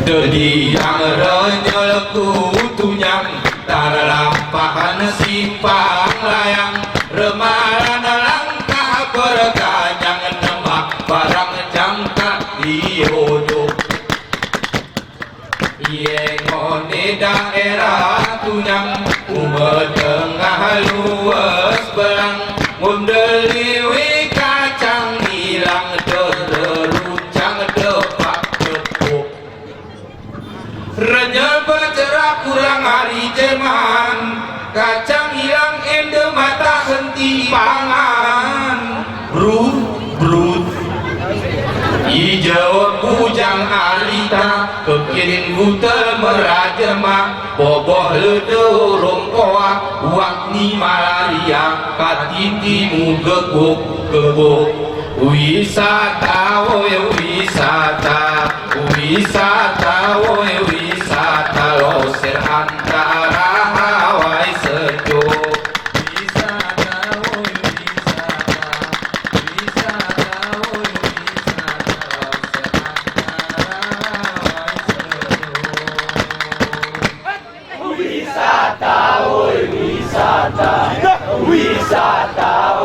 S3: Dedi yang renyel kutu tunyang taralampahan simpang layang remalan langkah berganyang nemak barang jangka diojo ngone daerah tunyang tengah luas belang ngundeliwi kacang hilang deruncang depak tepuk renyel bercerak kurang hari jeman kacang hilang ende mata henti pangan brut hijau bujang alita kekirin butel merajema boboh ledo rompoa wakni malaria katitimu geguk wisata woy wisata woy wisata loser antara Hawaii sejo wisata woy wisata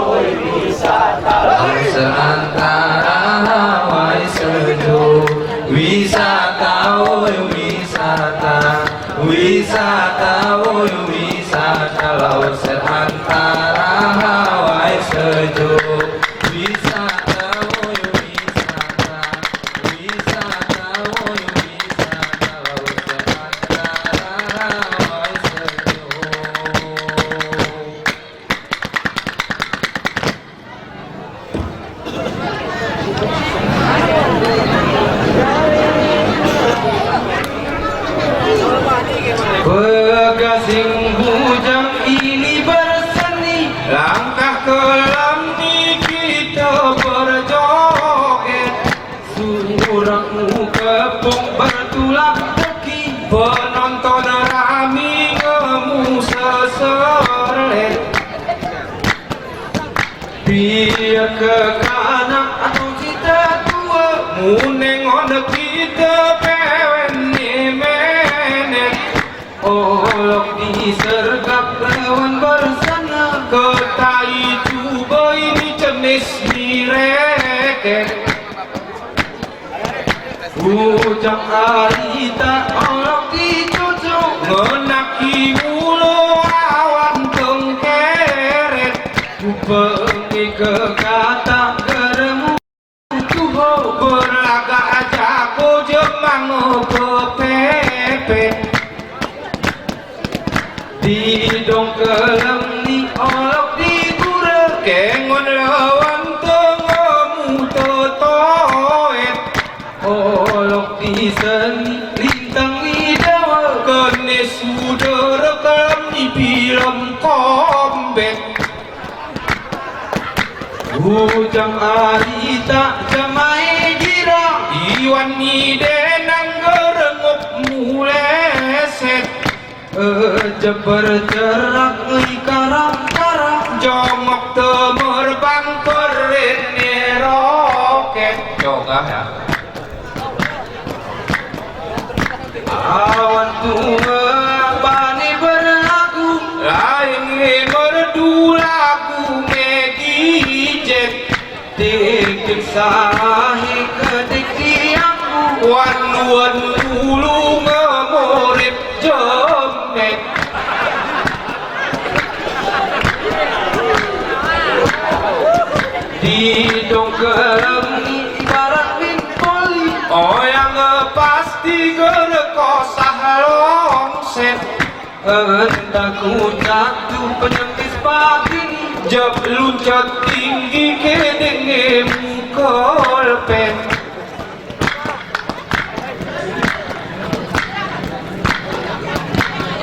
S3: woy wisata loser antara Hawaii sejo wisata woy wisata loser antara Hawaii sejo wisata woy wisata woy wisata loser antara Hawaii sejo Begasing bujang ini berseni langkah kelam ni kita berjoget surangmu kepung bertulak teki penonton rami ngemu seserlet biar ke kanak atau kita tua munengon kita pewen menet olok disergap lawan bersana ketai cuba ini jenis direket ujang harita olok dicucuk menaki mulu awan tengkeret kupengi ke kata geremu tuho berlagak aja ko jemang ke pepe di dong kelem ni olok di gura kengon lawan tengemu totoet olok di seni lintang di dawa kene sudah rekam di film kombek hujang arita jamai gira iwan ni denang gerengok muleset jeber cerak karang-karang jongok temerbang kerene roket jogah ya awan tua bani berlagu lain merdu lagu megijet dikit sahi kediki aku wan-wan ulu ngemurip jomek di dongkerem ibarat poli oh yang pasti gerekosah longset entah ku jatuh penyempis pagi jab luncat tinggi kedengemu kolpet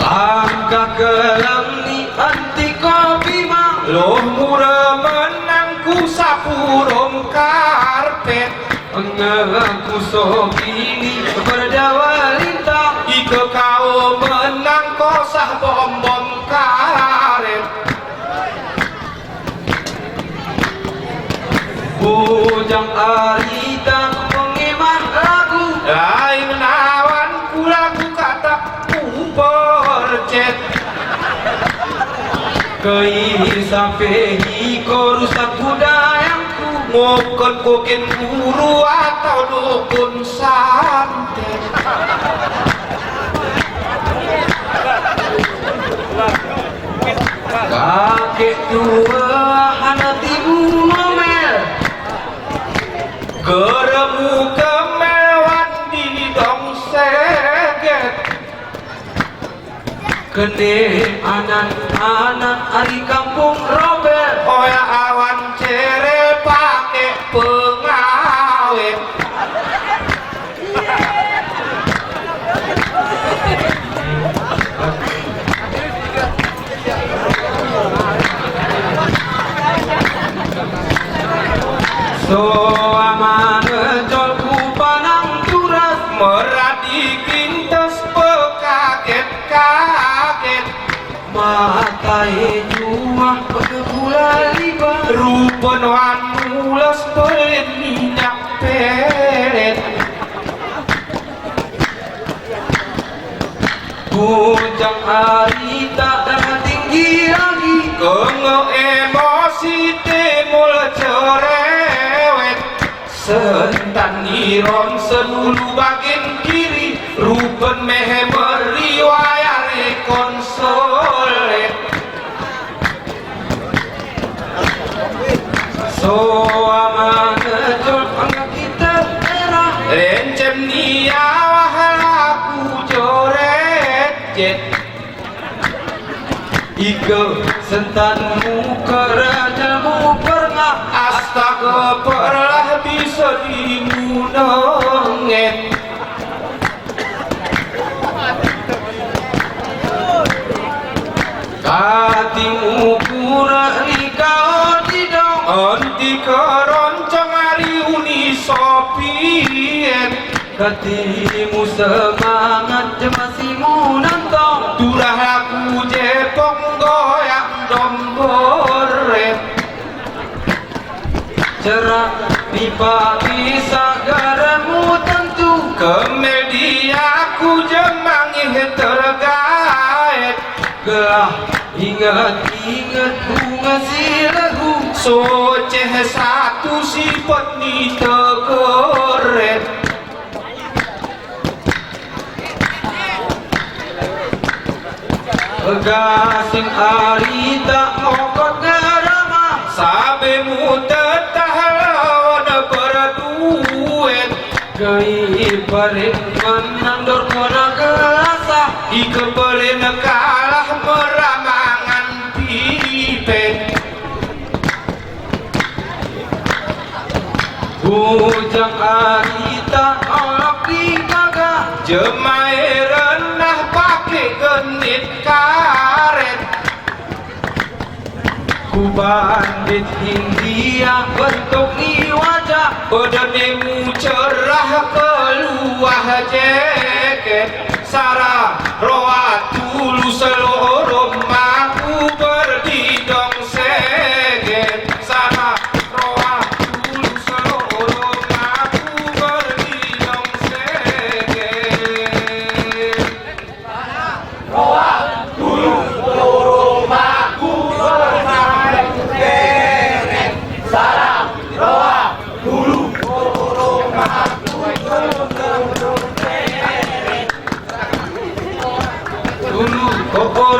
S3: langkah kelam ni anti kopi ma loh murah menangku sapurom karpet mengaku sobini berdawalita ike kau menang kosah bom-bom karet bujang arita mengeman lagu lain nawan lagu kata uber
S1: kei sampai iko rusak budayaku ngokon kokin guru atau dukun santet kakek tua anak ibu ngomel geremu kemewan di dong seget kene anak-anak ari kampung robel oya awan cere pake pengawet so aman ngejol ku panang turas meradi kintes pekaget-kaget matai juah pegula liba rupen wan mulas pelit minyak pelet bujang hari tak dapat tinggi lagi kenge emosi timul cerewet sentan niron senulu bagian kiri rupen mehe meriwayare konsolet so aman ngejol pangkat kita merah lencem niawah laku joret jet ike sentanmu kerajamu pernah astaga perlah bisa dimunonget katimu pura likau didong onti keroncong hari uni sopiet katimu semangat jemasimu nantong turah laku jepong goyang domboret cerah pipa bisa garamu tentu kemel diaku jemangih tergait gelah ingat-ingat bunga silagu soceh satu sifat ni tegoret gasing hari tak mokot gerama sabemu tetah lawan berduet gei parit menandor kona gelasa ikebelin kalah meramangan pipet bujang hari tak olok di gagah jemai rendah pakai genit karet ku bandit India bentuk ni wajah badanmu cerah keluar jeket sarah roa tulu seluruh maku berdidong seget sarah roa tulu seluruh maku berdidong seget
S4: roa dulu seluruh maku bermain geret sarang roa dulu seluruh maku bermain geret
S1: dulu kopor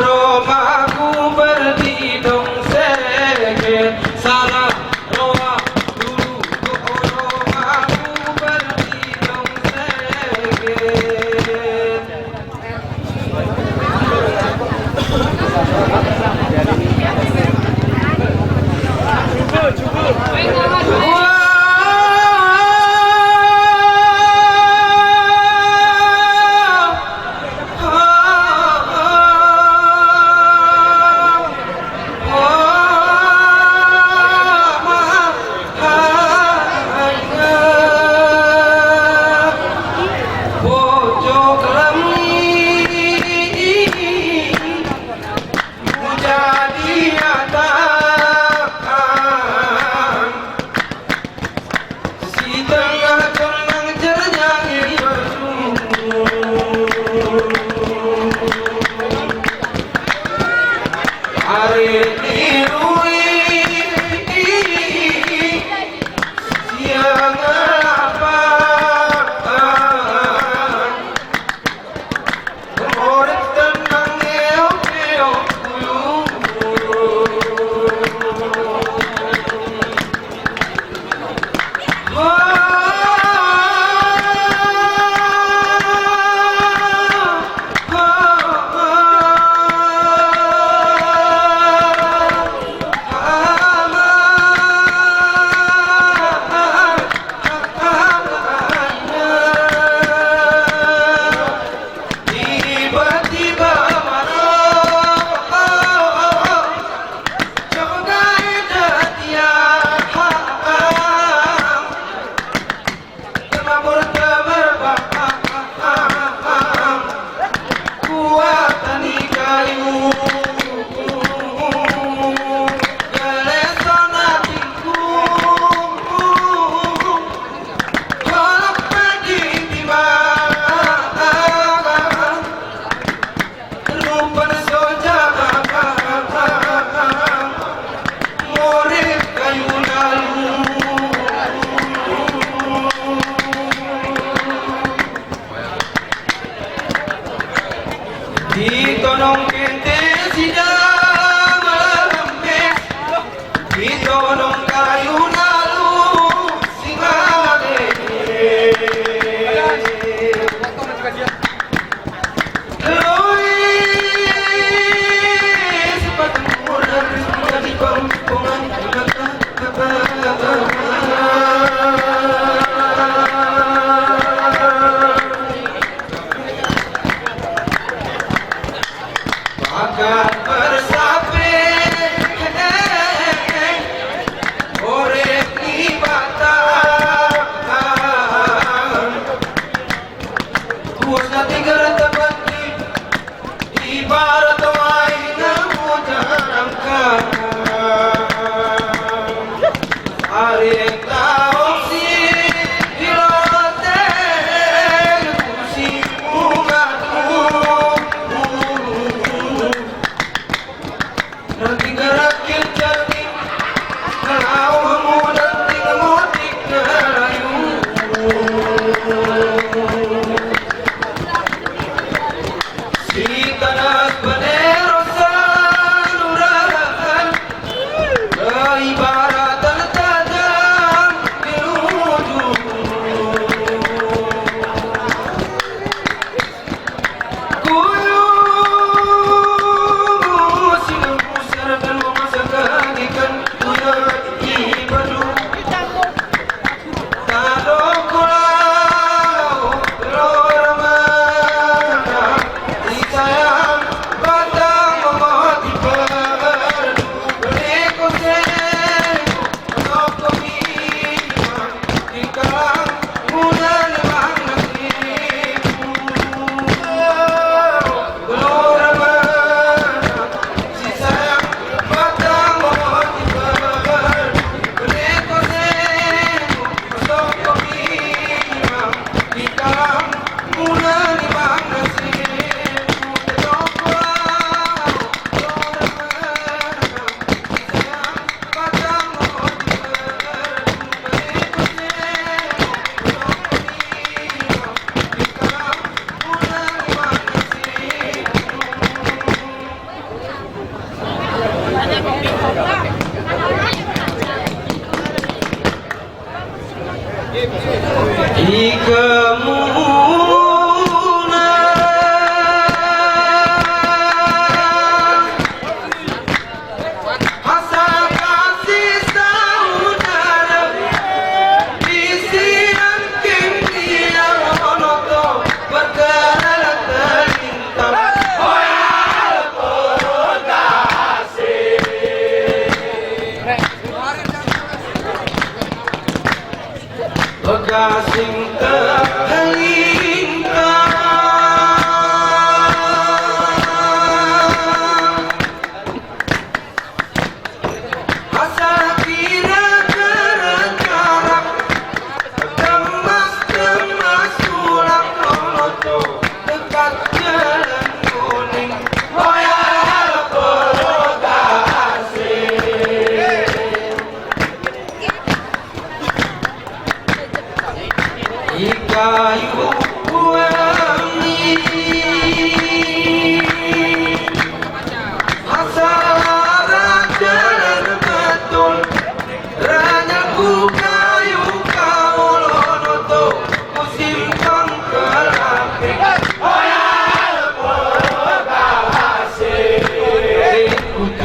S4: Dekat jalan kuning, oh ya,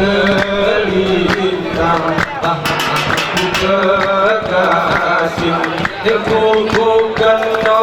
S4: gelintang aku kekasih ku kenal